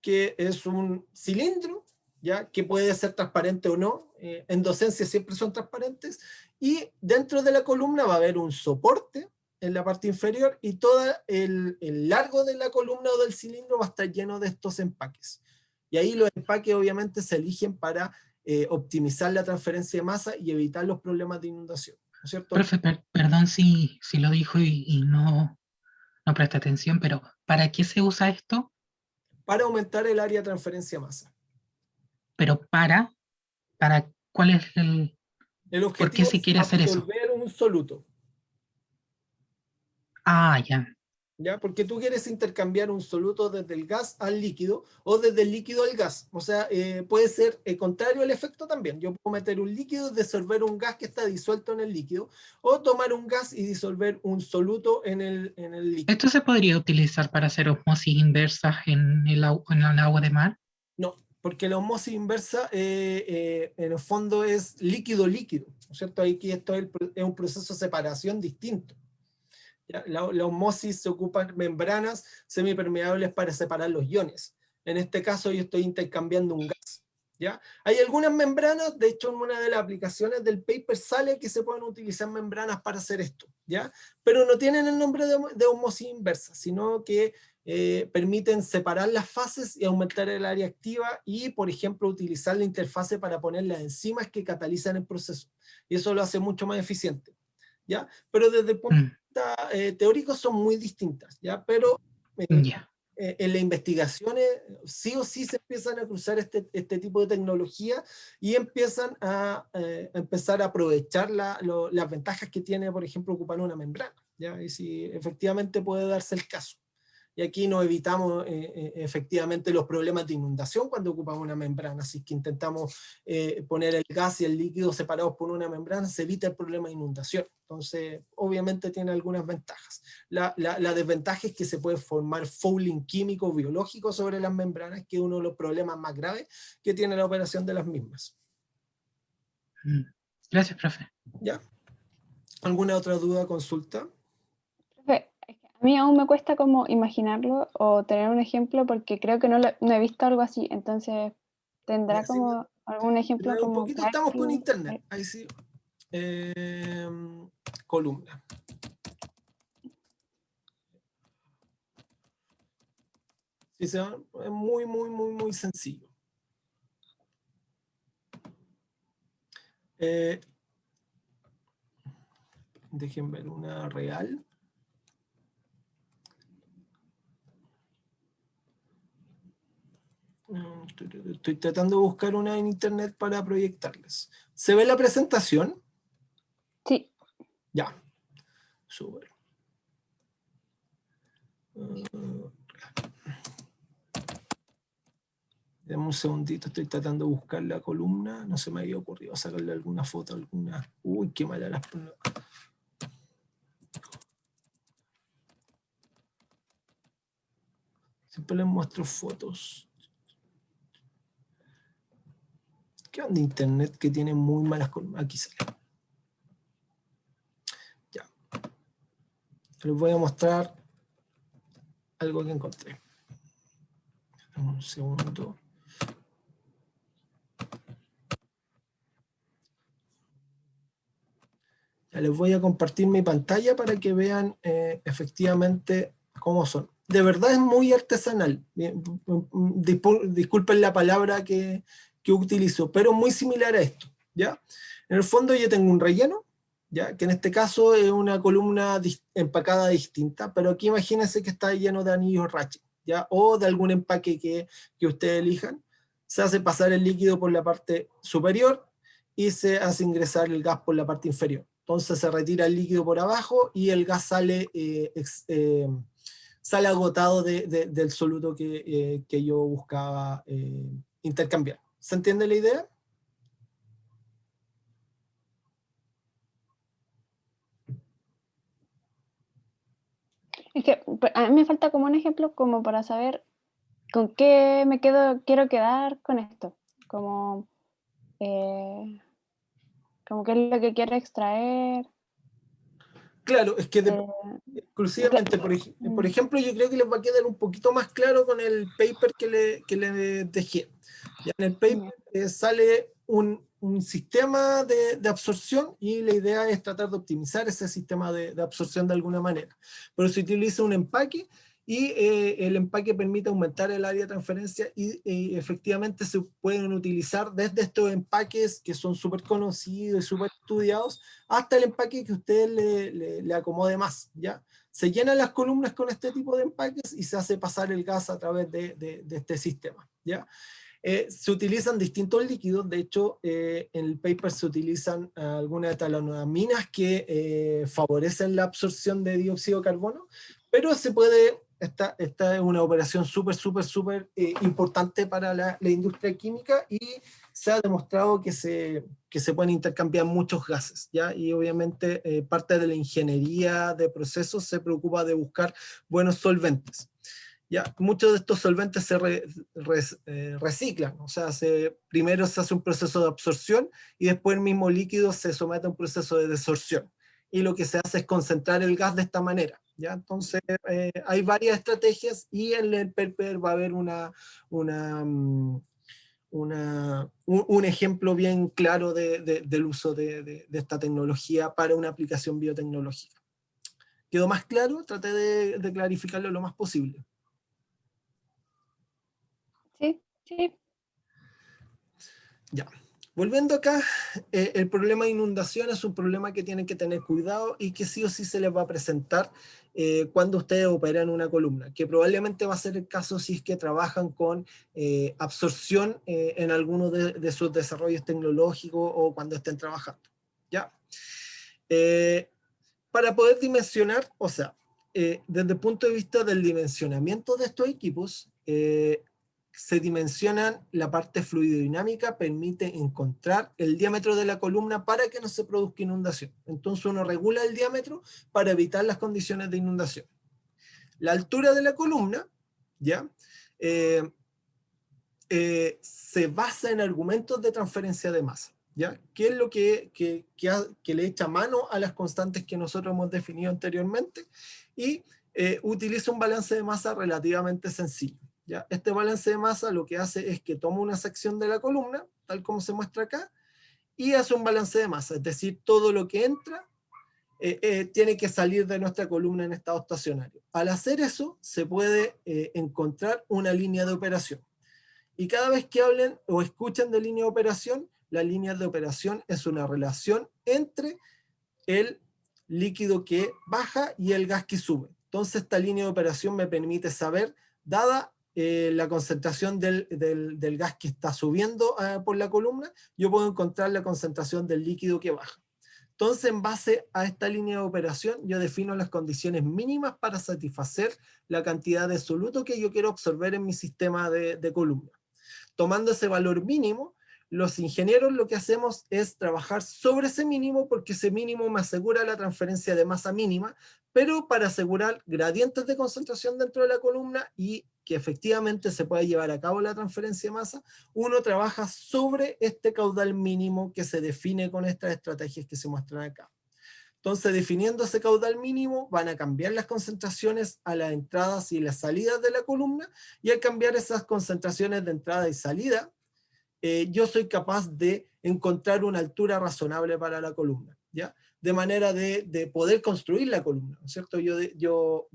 que es un cilindro, ¿ya? Que puede ser transparente o no. En docencia siempre son transparentes. Y dentro de la columna va a haber un soporte en la parte inferior y todo el largo de la columna o del cilindro va a estar lleno de estos empaques. Y ahí los empaques obviamente se eligen para optimizar la transferencia de masa y evitar los problemas de inundación, ¿no es cierto? Profe, perdón si lo dijo y no presté atención, pero ¿para qué se usa esto? Para aumentar el área de transferencia de masa. Pero ¿cuál es El por qué objetivo se es quiere hacer eso? absorber un soluto. Ah, ya. ¿Ya? Porque tú quieres intercambiar un soluto desde el gas al líquido o desde el líquido al gas. O sea, puede ser contrario al efecto también. Yo puedo meter un líquido y disolver un gas que está disuelto en el líquido, o tomar un gas y disolver un soluto en el líquido. ¿Esto se podría utilizar para hacer osmosis inversas en el agua de mar? No, porque la osmosis inversa en el fondo es líquido-líquido, ¿no es cierto? Aquí esto es un proceso de separación distinto. ¿Ya? La osmosis se ocupan membranas semipermeables para separar los iones. En este caso yo estoy intercambiando un gas. ¿Ya? Hay algunas membranas, de hecho en una de las aplicaciones del paper sale que se pueden utilizar membranas para hacer esto, ¿ya? Pero no tienen el nombre de osmosis inversa, sino que permiten separar las fases y aumentar el área activa y, por ejemplo, utilizar la interfase para poner las enzimas que catalizan el proceso. Y eso lo hace mucho más eficiente, ¿ya? Pero desde el punto de vista teórico son muy distintas, ¿ya? Pero Ya. en las investigaciones sí o sí se empiezan a cruzar este tipo de tecnología y empiezan a empezar a aprovechar las ventajas que tiene, por ejemplo, ocupar una membrana, ¿ya? Y si efectivamente puede darse el caso. Y aquí nos evitamos efectivamente los problemas de inundación cuando ocupamos una membrana. Así que intentamos poner el gas y el líquido separados por una membrana, se evita el problema de inundación. Entonces, obviamente tiene algunas ventajas. La desventaja es que se puede formar fouling químico biológico sobre las membranas, que es uno de los problemas más graves que tiene la operación de las mismas. Gracias, profe. ¿Ya? ¿Alguna otra duda, consulta? Profe, es que a mí aún me cuesta como imaginarlo o tener un ejemplo porque creo que no he visto algo así, entonces tendrá Ya, sí, como algún ejemplo un como poquito estamos con práctico. internet. Ahí sí. Columna. Sí, es muy sencillo. Dejen ver una real. Estoy tratando de buscar una en internet para proyectarles. ¿Se ve la presentación? Sí. Ya. Súper. Dame un segundito, estoy tratando de buscar la columna. No se me había ocurrido sacarle alguna foto, alguna. Uy, qué mala las. Siempre les muestro fotos. ¿Qué onda internet que tiene muy malas columnas? Aquí sale. Ya. Les voy a mostrar algo que encontré. Un segundo. Ya les voy a compartir mi pantalla para que vean efectivamente cómo son. De verdad es muy artesanal. Disculpen la palabra que utilizo, pero muy similar a esto, ¿ya? En el fondo yo tengo un relleno, ¿ya? Que en este caso es una columna empacada distinta, pero aquí imagínense que está lleno de anillos Ratchet, ¿ya? O de algún empaque que ustedes elijan. Se hace pasar el líquido por la parte superior y se hace ingresar el gas por la parte inferior. Entonces se retira el líquido por abajo y el gas sale, sale agotado del soluto que yo buscaba intercambiar. ¿Se entiende la idea? Es que a mí me falta como un ejemplo como para saber con qué quiero quedar con esto. Como, como qué es lo que quiero extraer. Claro, es que exclusivamente, por ejemplo, yo creo que les va a quedar un poquito más claro con el paper que le dejé. Ya en el paper sale un sistema de absorción y la idea es tratar de optimizar ese sistema de absorción de alguna manera. Pero se utiliza un empaque y el empaque permite aumentar el área de transferencia y efectivamente se pueden utilizar desde estos empaques que son súper conocidos y súper estudiados hasta el empaque que a usted le acomode más, ¿ya? Se llenan las columnas con este tipo de empaques y se hace pasar el gas a través de este sistema, ¿ya? Se utilizan distintos líquidos, de hecho en el paper se utilizan algunas etalonaminas que favorecen la absorción de dióxido de carbono, pero se puede, esta es una operación súper importante para la industria química y se ha demostrado que se pueden intercambiar muchos gases, ¿ya? Y obviamente parte de la ingeniería de procesos se preocupa de buscar buenos solventes. Ya, muchos de estos solventes se reciclan, o sea, primero se hace un proceso de absorción y después el mismo líquido se somete a un proceso de desorción. Y lo que se hace es concentrar el gas de esta manera. ¿Ya? Entonces, hay varias estrategias y en el paper va a haber un ejemplo bien claro del uso de esta tecnología para una aplicación biotecnológica. ¿Quedó más claro? Traté de clarificarlo lo más posible. Sí, sí. Ya. Volviendo acá, el problema de inundación es un problema que tienen que tener cuidado y que sí o sí se les va a presentar cuando ustedes operan una columna, que probablemente va a ser el caso si es que trabajan con absorción en alguno de sus desarrollos tecnológicos o cuando estén trabajando. ¿Ya? Para poder dimensionar, o sea, desde el punto de vista del dimensionamiento de estos equipos, se dimensionan la parte fluidodinámica, permite encontrar el diámetro de la columna para que no se produzca inundación. Entonces uno regula el diámetro para evitar las condiciones de inundación. La altura de la columna, ¿ya? Se basa en argumentos de transferencia de masa, ¿ya? ¿Qué es lo que le echa mano a las constantes que nosotros hemos definido anteriormente? Y utiliza un balance de masa relativamente sencillo. ¿Ya? Este balance de masa lo que hace es que toma una sección de la columna, tal como se muestra acá, y hace un balance de masa, es decir, todo lo que entra tiene que salir de nuestra columna en estado estacionario. Al hacer eso, se puede encontrar una línea de operación. Y cada vez que hablen o escuchen de línea de operación, la línea de operación es una relación entre el líquido que baja y el gas que sube. Entonces esta línea de operación me permite saber, dada la concentración del gas que está subiendo por la columna, yo puedo encontrar la concentración del líquido que baja. Entonces, en base a esta línea de operación, yo defino las condiciones mínimas para satisfacer la cantidad de soluto que yo quiero absorber en mi sistema de columna. Tomando ese valor mínimo, los ingenieros lo que hacemos es trabajar sobre ese mínimo porque ese mínimo me asegura la transferencia de masa mínima, pero para asegurar gradientes de concentración dentro de la columna y que efectivamente se pueda llevar a cabo la transferencia de masa, uno trabaja sobre este caudal mínimo que se define con estas estrategias que se muestran acá. Entonces, definiendo ese caudal mínimo, van a cambiar las concentraciones a las entradas y las salidas de la columna, y al cambiar esas concentraciones de entrada y salida, yo soy capaz de encontrar una altura razonable para la columna, ¿ya? De manera de poder construir la columna, ¿no es cierto? Yo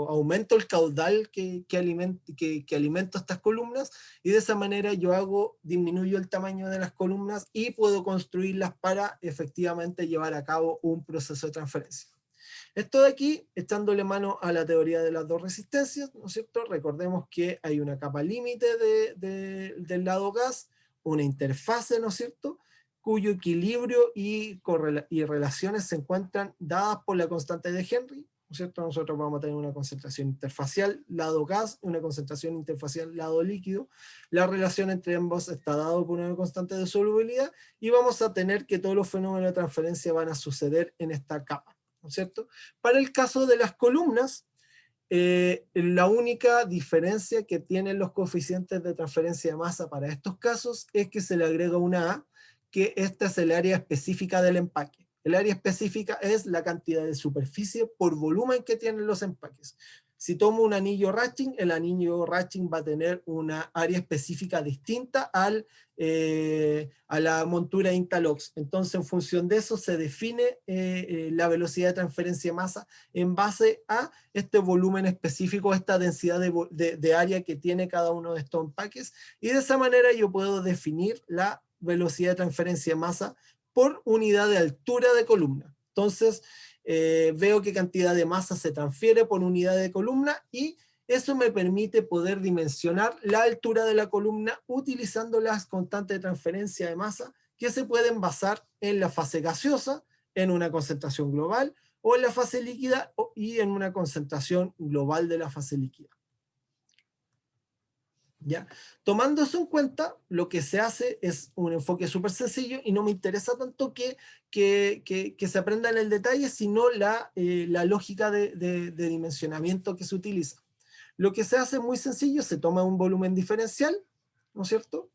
aumento el caudal que alimento estas columnas, y de esa manera disminuyo el tamaño de las columnas y puedo construirlas para efectivamente llevar a cabo un proceso de transferencia. Esto de aquí, echándole mano a la teoría de las dos resistencias, ¿no es cierto? Recordemos que hay una capa límite del lado gas, una interfase, ¿no es cierto?, cuyo equilibrio y relaciones se encuentran dadas por la constante de Henry, ¿no es cierto? Nosotros vamos a tener una concentración interfacial lado gas, una concentración interfacial lado líquido. La relación entre ambos está dada por una constante de solubilidad, y vamos a tener que todos los fenómenos de transferencia van a suceder en esta capa, ¿no es cierto? Para el caso de las columnas, la única diferencia que tienen los coeficientes de transferencia de masa para estos casos es que se le agrega una A, que esta es el área específica del empaque. El área específica es la cantidad de superficie por volumen que tienen los empaques. Si tomo un anillo Ratching, el anillo Ratching va a tener una área específica distinta a la montura Intalox. Entonces, en función de eso, se define la velocidad de transferencia de masa en base a este volumen específico, esta densidad de área que tiene cada uno de estos empaques. Y de esa manera yo puedo definir la velocidad de transferencia de masa por unidad de altura de columna. Entonces, veo qué cantidad de masa se transfiere por unidad de columna, y Eso me permite poder dimensionar la altura de la columna utilizando las constantes de transferencia de masa que se pueden basar en la fase gaseosa, en una concentración global, o en la fase líquida y en una concentración global de la fase líquida. ¿Ya? Tomando eso en cuenta, lo que se hace es un enfoque súper sencillo y no me interesa tanto que se aprenda en el detalle, sino la lógica de dimensionamiento que se utiliza. Lo que se hace es muy sencillo, se toma un volumen diferencial, ¿no es cierto?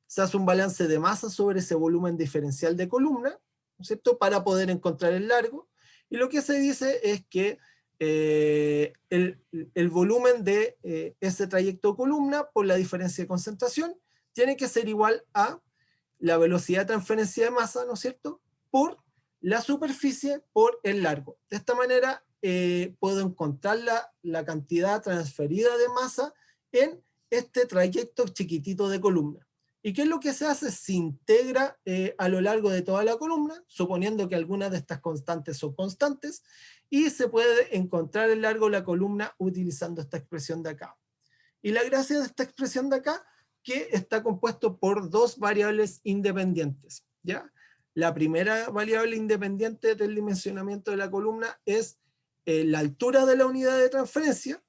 Se hace un balance de masa sobre ese volumen diferencial de columna, ¿no es cierto?, para poder encontrar el largo. Y lo que se dice es que el volumen de ese trayecto de columna por la diferencia de concentración tiene que ser igual a la velocidad de transferencia de masa, ¿no es cierto?, por la superficie por el largo. De esta manera puedo encontrar la cantidad transferida de masa en este trayecto chiquitito de columna. ¿Y qué es lo que se hace? Se integra a lo largo de toda la columna, suponiendo que algunas de estas constantes son constantes, y se puede encontrar el largo de la columna utilizando esta expresión de acá. Y la gracia de esta expresión de acá, que está compuesto por dos variables independientes, ¿ya? La primera variable independiente del dimensionamiento de la columna es la altura de la unidad de transferencia,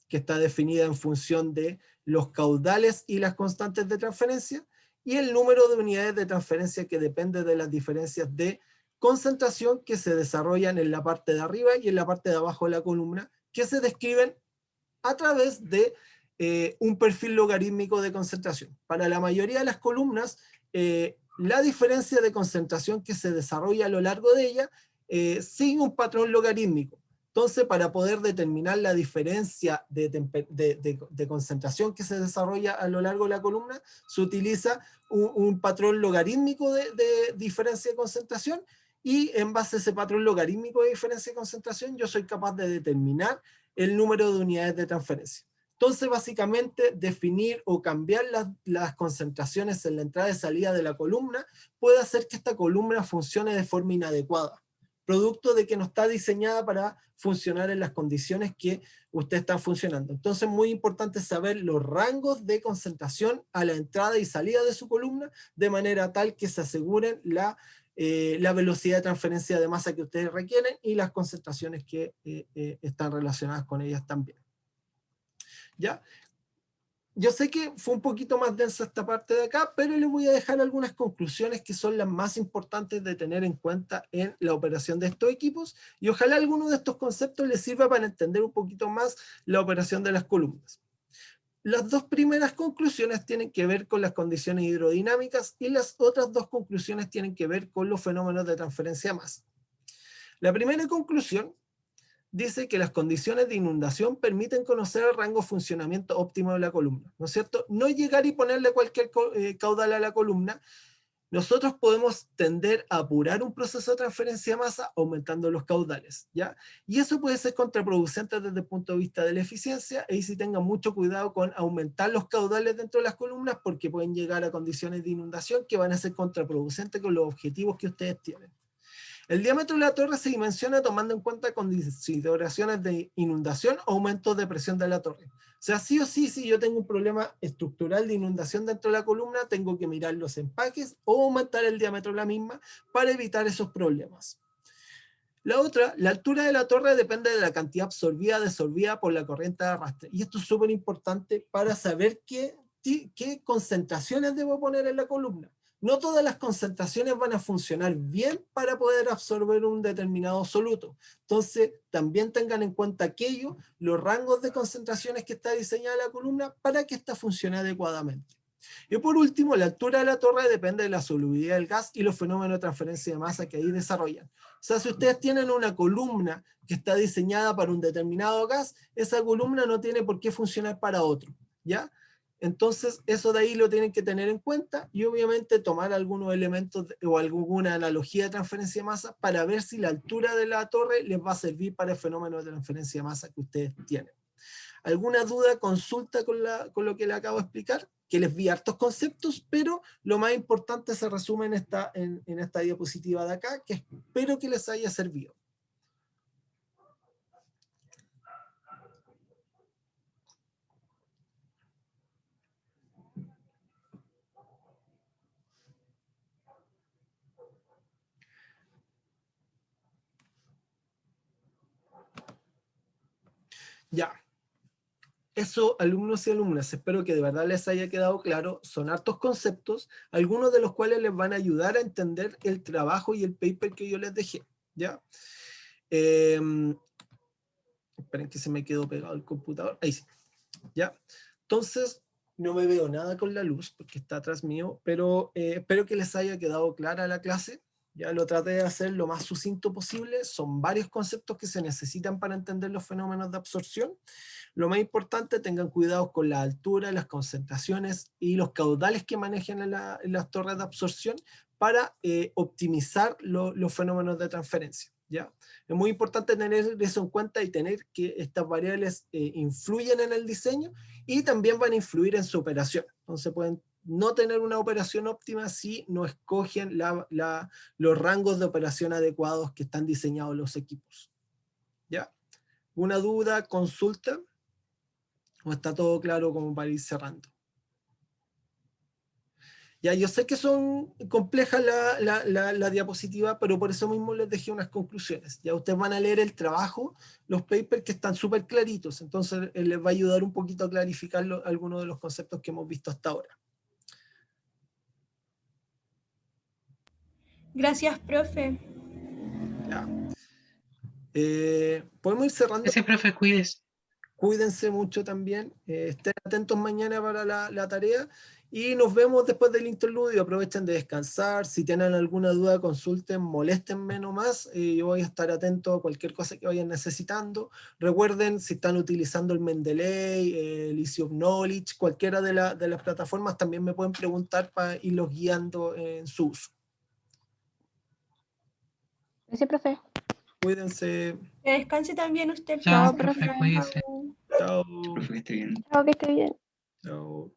que está definida en función de los caudales y las constantes de transferencia, y el número de unidades de transferencia que depende de las diferencias de concentración que se desarrollan en la parte de arriba y en la parte de abajo de la columna, que se describen a través de un perfil logarítmico de concentración. Para la mayoría de las columnas, la diferencia de concentración que se desarrolla a lo largo de ella sigue un patrón logarítmico. Entonces, para poder determinar la diferencia de concentración que se desarrolla a lo largo de la columna, se utiliza un patrón logarítmico de diferencia de concentración, y en base a ese patrón logarítmico de diferencia de concentración, yo soy capaz de determinar el número de unidades de transferencia. Entonces, básicamente, definir o cambiar las concentraciones en la entrada y salida de la columna puede hacer que esta columna funcione de forma inadecuada, producto de que no está diseñada para funcionar en las condiciones que usted está funcionando. Entonces, es muy importante saber los rangos de concentración a la entrada y salida de su columna, de manera tal que se aseguren la velocidad de transferencia de masa que ustedes requieren y las concentraciones que están relacionadas con ellas también. ¿Ya? Yo sé que fue un poquito más densa esta parte de acá, pero les voy a dejar algunas conclusiones que son las más importantes de tener en cuenta en la operación de estos equipos, y ojalá alguno de estos conceptos les sirva para entender un poquito más la operación de las columnas. Las dos primeras conclusiones tienen que ver con las condiciones hidrodinámicas y las otras dos conclusiones tienen que ver con los fenómenos de transferencia de masa. La primera conclusión dice que las condiciones de inundación permiten conocer el rango de funcionamiento óptimo de la columna, ¿no es cierto? No llegar y ponerle cualquier caudal a la columna. Nosotros podemos tender a apurar un proceso de transferencia de masa aumentando los caudales, ¿ya? Y eso puede ser contraproducente desde el punto de vista de la eficiencia, y si tengan mucho cuidado con aumentar los caudales dentro de las columnas, porque pueden llegar a condiciones de inundación que van a ser contraproducentes con los objetivos que ustedes tienen. El diámetro de la torre se dimensiona tomando en cuenta consideraciones de inundación o aumento de presión de la torre. O sea, sí o sí, si yo tengo un problema estructural de inundación dentro de la columna, tengo que mirar los empaques o aumentar el diámetro de la misma para evitar esos problemas. La otra, la altura de la torre depende de la cantidad absorbida, desorbida por la corriente de arrastre. Y esto es súper importante para saber qué concentraciones debo poner en la columna. No todas las concentraciones van a funcionar bien para poder absorber un determinado soluto. Entonces, también tengan en cuenta aquello, los rangos de concentraciones que está diseñada la columna para que ésta funcione adecuadamente. Y por último, la altura de la torre depende de la solubilidad del gas y los fenómenos de transferencia de masa que ahí desarrollan. O sea, si ustedes tienen una columna que está diseñada para un determinado gas, esa columna no tiene por qué funcionar para otro, ¿ya? Entonces, eso de ahí lo tienen que tener en cuenta, y obviamente tomar algunos elementos o alguna analogía de transferencia de masa para ver si la altura de la torre les va a servir para el fenómeno de transferencia de masa que ustedes tienen. ¿Alguna duda, consulta con lo que le acabo de explicar? Que les vi hartos conceptos, pero lo más importante se resume en esta diapositiva de acá, que espero que les haya servido. Ya. Eso, alumnos y alumnas, espero que de verdad les haya quedado claro. Son hartos conceptos, algunos de los cuales les van a ayudar a entender el trabajo y el paper que yo les dejé, ¿ya? Esperen que se me quedó pegado el computador. Ahí sí, ¿ya? Entonces, no me veo nada con la luz porque está atrás mío, pero espero que les haya quedado clara la clase. Ya lo traté de hacer lo más sucinto posible. Son varios conceptos que se necesitan para entender los fenómenos de absorción. Lo más importante, tengan cuidado con la altura, las concentraciones y los caudales que manejan en las torres de absorción para optimizar los fenómenos de transferencia, ¿ya? Es muy importante tener eso en cuenta y tener que estas variables influyen en el diseño y también van a influir en su operación. Entonces pueden no tener una operación óptima si no escogen los rangos de operación adecuados que están diseñados los equipos, ¿ya? ¿Una duda, consulta? ¿O está todo claro como para ir cerrando? Ya, yo sé que son complejas la diapositiva, pero por eso mismo les dejé unas conclusiones. Ya ustedes van a leer el trabajo, los papers que están súper claritos, entonces les va a ayudar un poquito a clarificar algunos de los conceptos que hemos visto hasta ahora. Gracias, profe. Ya. Podemos ir cerrando. Ese profe, cuídese. Cuídense mucho también, estén atentos mañana para la tarea y nos vemos después del interludio. Aprovechen de descansar, si tienen alguna duda consulten, moléstenme nomás, yo voy a estar atento a cualquier cosa que vayan necesitando. Recuerden, si están utilizando el Mendeley, el Easy of Knowledge, cualquiera de las plataformas, también me pueden preguntar para irlos guiando en su uso. Gracias, profe. Cuídense. Que descanse también usted. Chao, Chao, profe, profe. cuídese. Chao. Profe, que esté bien. Chao, que esté bien. Chao.